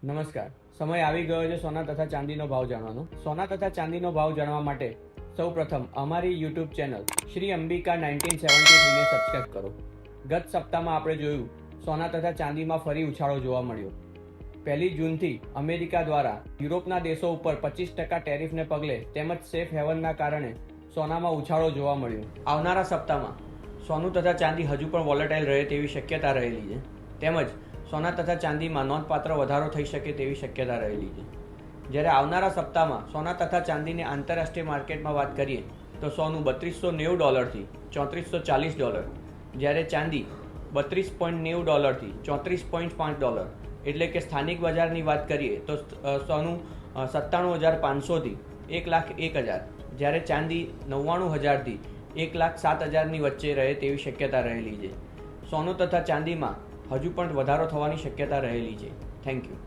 નમસ્કાર. સમય આવી ગયો છે સોના તથા ચાંદીનો ભાવ જાણવાનો. સોના તથા ચાંદીનો ભાવ જાણવા માટે સૌપ્રથમ અમારી યુટ્યુબ ચેનલ શ્રી અંબિકા 1973 ને સબસ્ક્રાઇબ કરો. ગત સપ્તાહમાં આપણે જોયું સોના તથા ચાંદીમાં ફરી ઉછાળો જોવા મળ્યો. 1 જૂનથી અમેરિકા દ્વારા યુરોપના દેશો ઉપર 25% ટેરિફને પગલે તેમજ સેફ હેવનના કારણે સોનામાં ઉછાળો જોવા મળ્યો. આવનારા સપ્તાહમાં સોનું તથા ચાંદી હજુ પણ વોલેટાઇલ રહે તેવી શક્યતા રહેલી છે. તેમજ સોના તથા ચાંદીમાં નોંધપાત્ર વધારો થઈ શકે તેવી શક્યતા રહેલી છે. જ્યારે આવનારા સપ્તાહમાં સોના તથા ચાંદીની આંતરરાષ્ટ્રીય માર્કેટમાં વાત કરીએ તો સોનું $3290 $3440, જ્યારે ચાંદી $32.90 $34.5, એટલે કે સ્થાનિક બજારની વાત કરીએ તો સોનું 97,500 1,01,000, જ્યારે ચાંદી 99,000 1,07,000 વચ્ચે રહે તેવી શક્યતા રહેલી છે. સોનું તથા ચાંદીમાં હજુ પણ વધારો થવાની શક્યતા રહેલી છે. Thank you.